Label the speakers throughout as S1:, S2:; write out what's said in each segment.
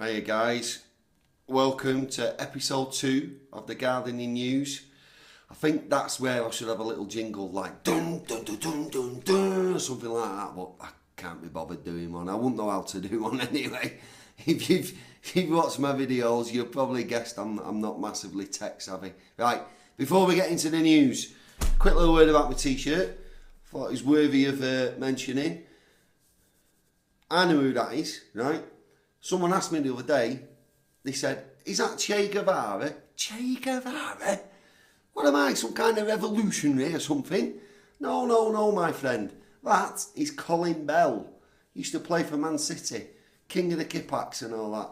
S1: Hiya guys, welcome to episode 2 of the gardening news. I think that's where I should have a little jingle like dun dun dun dun dun dun or something like that, but I can't be bothered doing one. I wouldn't know how to do one anyway. If you've watched my videos, you've probably guessed I'm not massively tech savvy. Right, before we get into the news, quick little word about my t-shirt. Thought it was worthy of mentioning. I know who that is, right? Someone asked me the other day, they said, is that Che Guevara? Che Guevara? What am I, some kind of revolutionary or something? No, my friend. That is Colin Bell. Used to play for Man City. King of the Kippax and all that.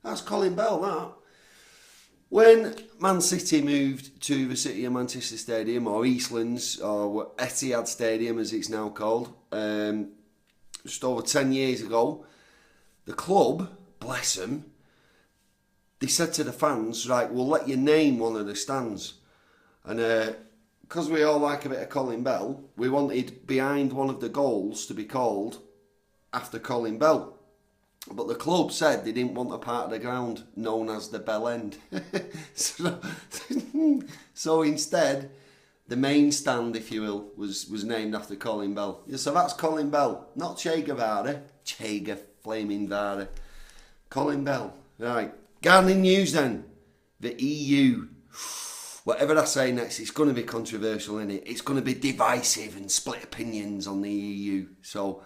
S1: That's Colin Bell, that. When Man City moved to the City of Manchester Stadium, or Eastlands, or Etihad Stadium as it's now called, just over 10 years ago, the club, bless them, they said to the fans, right, we'll let you name one of the stands. And because we all like a bit of Colin Bell, we wanted behind one of the goals to be called after Colin Bell. But the club said they didn't want a part of the ground known as the Bell End. So instead, the main stand, if you will, was named after Colin Bell. So that's Colin Bell, not Che Guevara. Che Flaming Vara. Colin Bell. Right. Gardening news then. The EU. Whatever I say next, it's going to be controversial, isn't it? It's going to be divisive and split opinions on the EU. So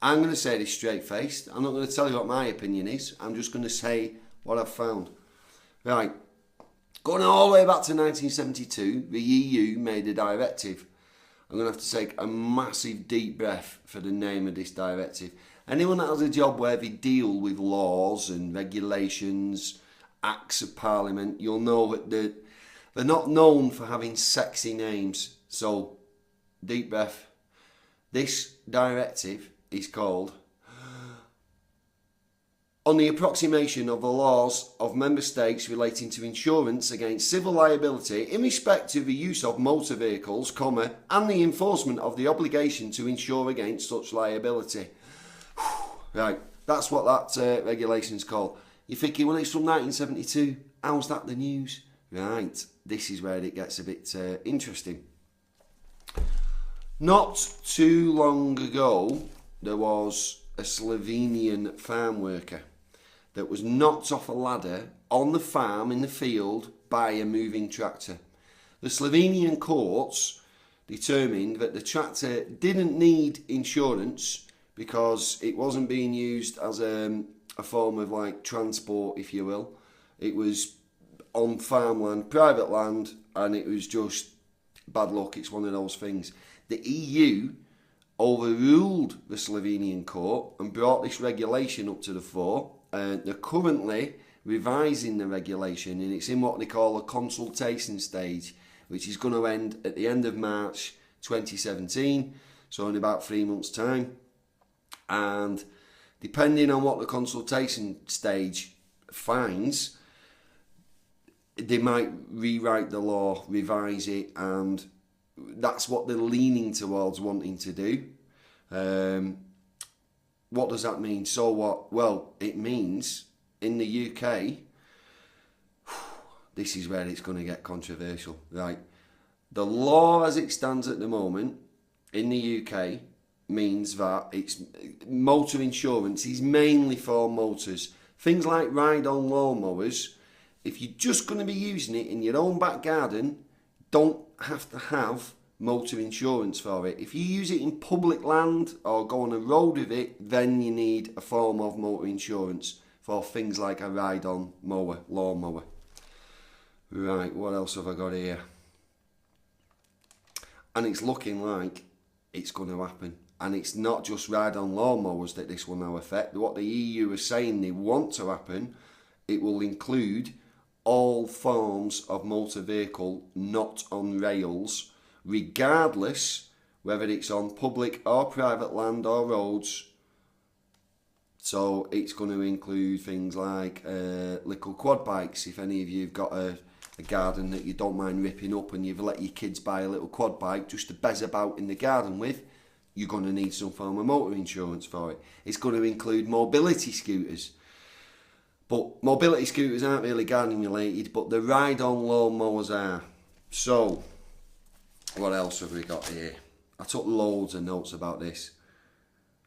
S1: I'm going to say this straight-faced. I'm not going to tell you what my opinion is. I'm just going to say what I've found. Right. Going all the way back to 1972, the EU made a directive. I'm going to have to take a massive deep breath for the name of this directive. Anyone that has a job where they deal with laws and regulations, acts of parliament, you'll know that they're not known for having sexy names. So, deep breath. This directive is called on the approximation of the laws of member states relating to insurance against civil liability in respect to the use of motor vehicles, and the enforcement of the obligation to insure against such liability. Right, that's what that regulation's called. You're thinking, well, it's from 1972. How's that the news? Right, this is where it gets a bit interesting. Not too long ago, there was a Slovenian farm worker that was knocked off a ladder on the farm in the field by a moving tractor. The Slovenian courts determined that the tractor didn't need insurance because it wasn't being used as a form of like transport, if you will. It was on farmland, private land, and it was just bad luck. It's one of those things. The EU overruled the Slovenian court and brought this regulation up to the fore. They're currently revising the regulation, and it's in what they call a consultation stage, which is going to end at the end of March 2017, so in about 3 months' time. And depending on what the consultation stage finds, they might rewrite the law, revise it, and that's what they're leaning towards wanting to do. What does that mean? So what? Well, it means in the UK, this is where it's going to get controversial, right? The law as it stands at the moment in the UK means that it's motor insurance is mainly for motors. Things like ride-on lawnmowers, if you're just going to be using it in your own back garden, don't have to have motor insurance for it. If you use it in public land or go on a road with it, then you need a form of motor insurance for things like a ride-on lawnmower. Right, what else have I got here? And it's looking like it's going to happen. And it's not just ride-on lawnmowers that this will now affect. What the EU is saying they want to happen, it will include all forms of motor vehicle not on rails, regardless whether it's on public or private land or roads. So it's going to include things like little quad bikes. If any of you have got a garden that you don't mind ripping up and you've let your kids buy a little quad bike just to bezz about in the garden with, you're going to need some form of motor insurance for it. It's going to include mobility scooters. But mobility scooters aren't really gardening related, but the ride-on lawnmowers are. So, what else have we got here? I took loads of notes about this.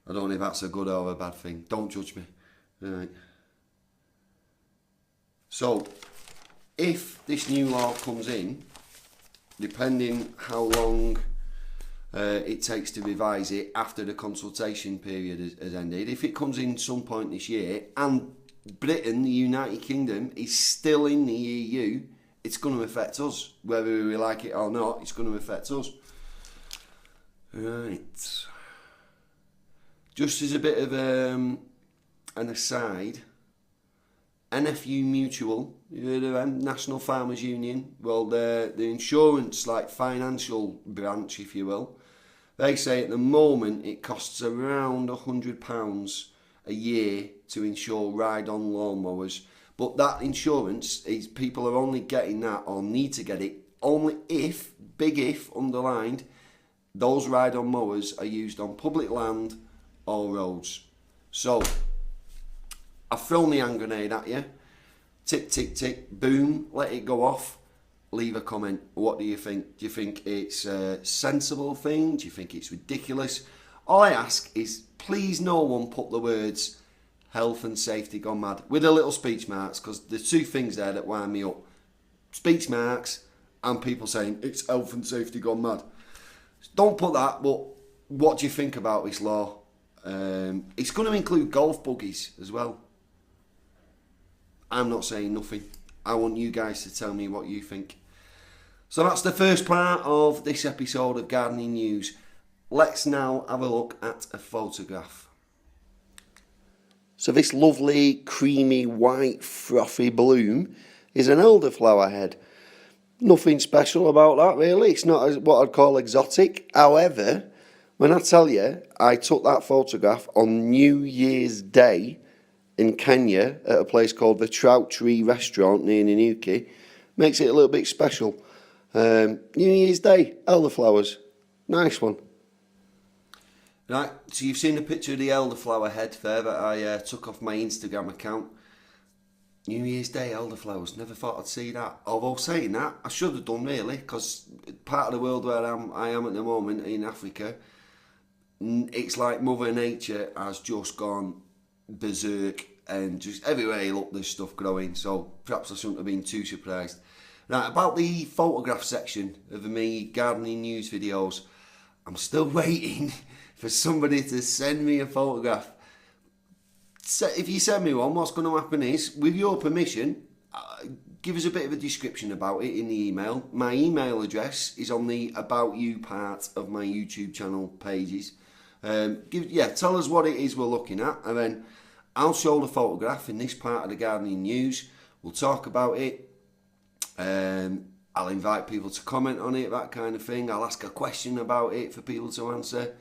S1: I don't know if that's a good or a bad thing. Don't judge me. Right. So, if this new law comes in, depending how long it takes to revise it after the consultation period has ended, if it comes in some point this year, and Britain, the United Kingdom, is still in the EU, it's going to affect us. Whether we like it or not, it's going to affect us. Right. Just as a bit of an aside, NFU Mutual, you heard of them? National Farmers Union. Well, the insurance, like financial branch, if you will, they say at the moment it costs around £100 a year to insure ride-on lawnmowers. But that insurance, is people are only getting that, or need to get it, only if, big if, underlined, those ride-on mowers are used on public land or roads. So, I've thrown the hand grenade at you. Tick, tick, tick, boom, let it go off. Leave a comment. What do you think? Do you think it's a sensible thing? Do you think it's ridiculous? All I ask is, please no one put the words health and safety gone mad with a little speech marks, because there's two things there that wind me up. Speech marks and people saying it's health and safety gone mad. Don't put that, but what do you think about this law? It's going to include golf buggies as well. I'm not saying nothing. I want you guys to tell me what you think. So that's the first part of this episode of Gardening News. Let's now have a look at a photograph. So this lovely, creamy, white, frothy bloom is an elderflower head. Nothing special about that, really. It's not what I'd call exotic. However, when I tell you I took that photograph on New Year's Day in Kenya at a place called the Trout Tree Restaurant near Nanyuki, makes it a little bit special. New Year's Day, elderflowers. Nice one. Right, so you've seen a picture of the elderflower head there that I took off my Instagram account. New Year's Day, elderflowers. Never thought I'd see that. Although saying that, I should have done really, because part of the world where I am at the moment, in Africa, it's like Mother Nature has just gone berserk, and just everywhere you look there's stuff growing, so perhaps I shouldn't have been too surprised. Right, about the photograph section of me gardening news videos, I'm still waiting for somebody to send me a photograph. So if you send me one, what's going to happen is, with your permission, give us a bit of a description about it in the email. My email address is on the About You part of my YouTube channel pages. Tell us what it is we're looking at, and then I'll show the photograph in this part of the gardening news. We'll talk about it. I'll invite people to comment on it, that kind of thing. I'll ask a question about it for people to answer.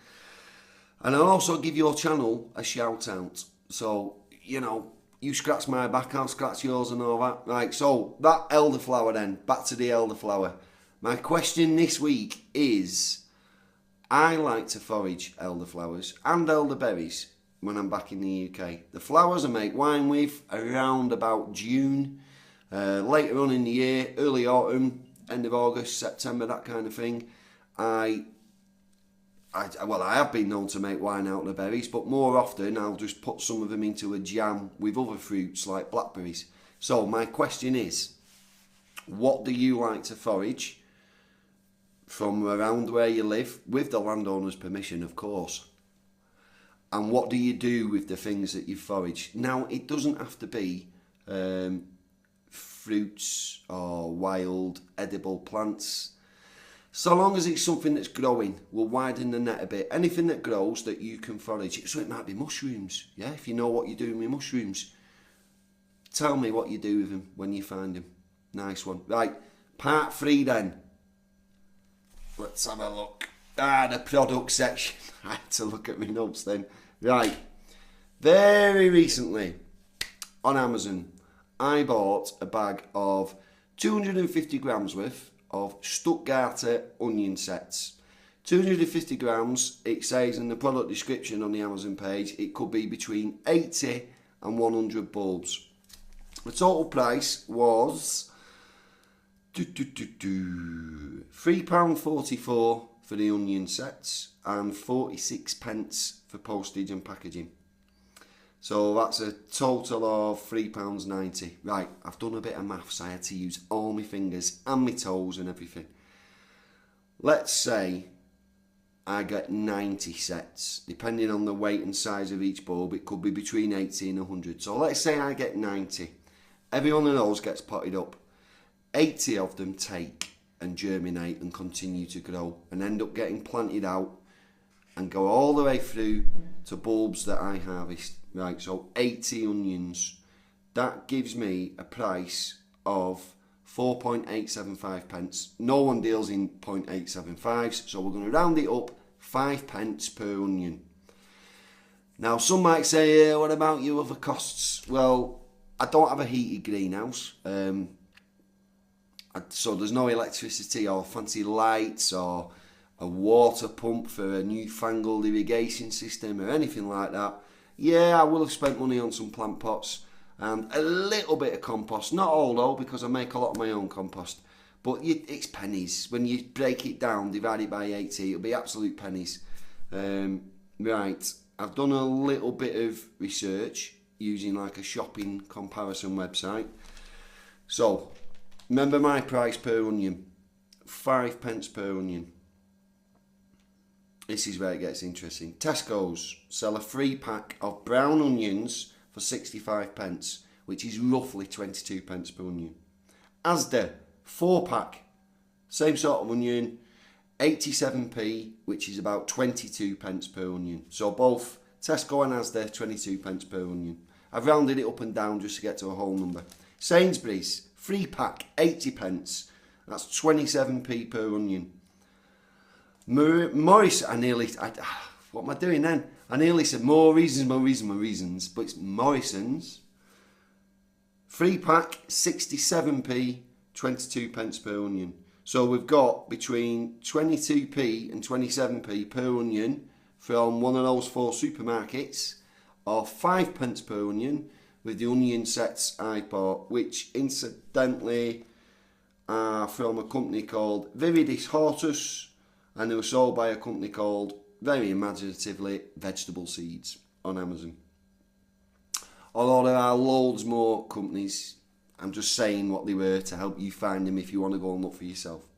S1: And I'll also give your channel a shout out. So, you scratch my back, I'll scratch yours and all that. Right, so that elderflower then, back to the elderflower. My question this week is, I like to forage elderflowers and elderberries when I'm back in the UK. The flowers I make wine with around about June, later on in the year, early autumn, end of August, September, that kind of thing. I have been known to make wine out of the berries, but more often I'll just put some of them into a jam with other fruits like blackberries. So my question is, what do you like to forage from around where you live, with the landowner's permission, of course? And what do you do with the things that you forage? Now, it doesn't have to be fruits or wild edible plants. So long as it's something that's growing, we'll widen the net a bit. Anything that grows that you can forage. So it might be mushrooms, yeah? If you know what you're doing with mushrooms, tell me what you do with them when you find them. Nice one. Right, part 3 then. Let's have a look. The product section. I had to look at my notes then. Right, very recently on Amazon, I bought a bag of 250 grams worth of Stuttgarter onion sets. 250 grams, it says in the product description on the Amazon page, it could be between 80 and 100 bulbs. The total price was £3.44 for the onion sets and 46p for postage and packaging. So that's a total of £3.90. Right, I've done a bit of maths. I had to use all my fingers and my toes and everything. Let's say I get 90 sets. Depending on the weight and size of each bulb, it could be between 80 and 100. So let's say I get 90. Every one of those gets potted up. 80 of them take and germinate and continue to grow and end up getting planted out and go all the way through to bulbs that I harvest. Right, so 80 onions. That gives me a price of 4.875p. No one deals in 0.875s, so we're going to round it up 5p per onion. Now, some might say, what about your other costs? Well, I don't have a heated greenhouse, so there's no electricity or fancy lights or a water pump for a newfangled irrigation system or anything like that. Yeah, I will have spent money on some plant pots and a little bit of compost. Not all though, because I make a lot of my own compost. But it's pennies. When you break it down, divide it by 80, it'll be absolute pennies. Right, I've done a little bit of research using like a shopping comparison website. So, remember my price per onion, 5p per onion. This is where it gets interesting. Tesco's sell a 3-pack of brown onions for 65p, which is roughly 22p per onion. Asda, 4-pack, same sort of onion, 87p, which is about 22p per onion. So both Tesco and Asda, 22p per onion. I've rounded it up and down just to get to a whole number. Sainsbury's, 3-pack, 80p, that's 27p per onion. What am I doing then? I nearly said more reasons, but it's Morrison's. 3-pack, 67p, 22p per onion. So we've got between 22p and 27p per onion from one of those 4 supermarkets, or 5p per onion with the onion sets I bought, which incidentally are from a company called Viridis Hortus, and they were sold by a company called, very imaginatively, Vegetable Seeds on Amazon. Although there are loads more companies, I'm just saying what they were to help you find them if you want to go and look for yourself.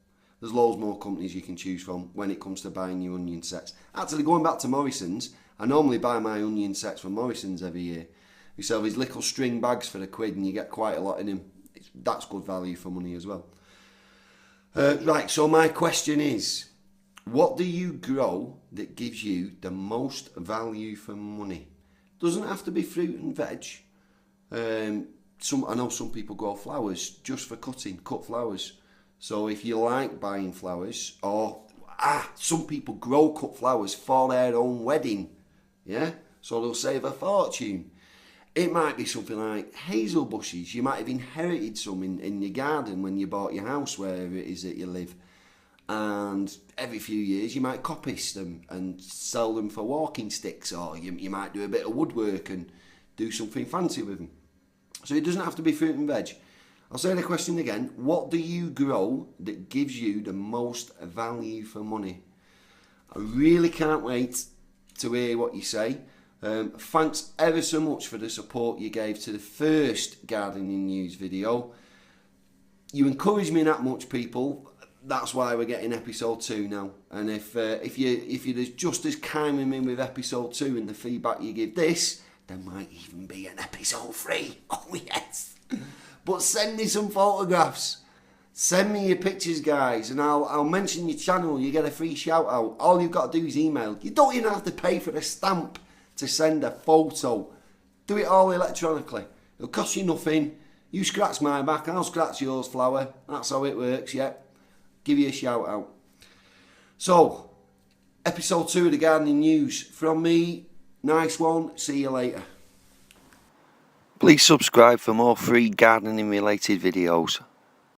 S1: There's loads more companies you can choose from when it comes to buying your onion sets. Actually, going back to Morrison's, I normally buy my onion sets from Morrison's every year. We sell these little string bags for £1 and you get quite a lot in them. That's good value for money as well. Right, so my question is, what do you grow that gives you the most value for money? Doesn't have to be fruit and veg. I know some people grow flowers just for cutting, cut flowers. So if you like buying flowers, or some people grow cut flowers for their own wedding, yeah? So they'll save a fortune. It might be something like hazel bushes. You might have inherited some in your garden when you bought your house, wherever it is that you live. And every few years you might coppice them and sell them for walking sticks, or you might do a bit of woodwork and do something fancy with them. So it doesn't have to be fruit and veg. I'll say the question again. What do you grow that gives you the most value for money? I really can't wait to hear what you say. Thanks ever so much for the support you gave to the first gardening news video. You encourage me that much, people. That's why we're getting episode 2 now. And if you're just as kind with me with episode 2 and the feedback you give this, there might even be an episode 3. Oh yes. But send me some photographs. Send me your pictures, guys, and I'll mention your channel. You get a free shout out. All you've got to do is email. You don't even have to pay for a stamp to send a photo. Do it all electronically. It'll cost you nothing. You scratch my back, I'll scratch yours, flower. That's how it works, yeah. Give you a shout out. So, episode 2 of the gardening news from me. Nice one. See you later. Please subscribe for more free gardening related videos.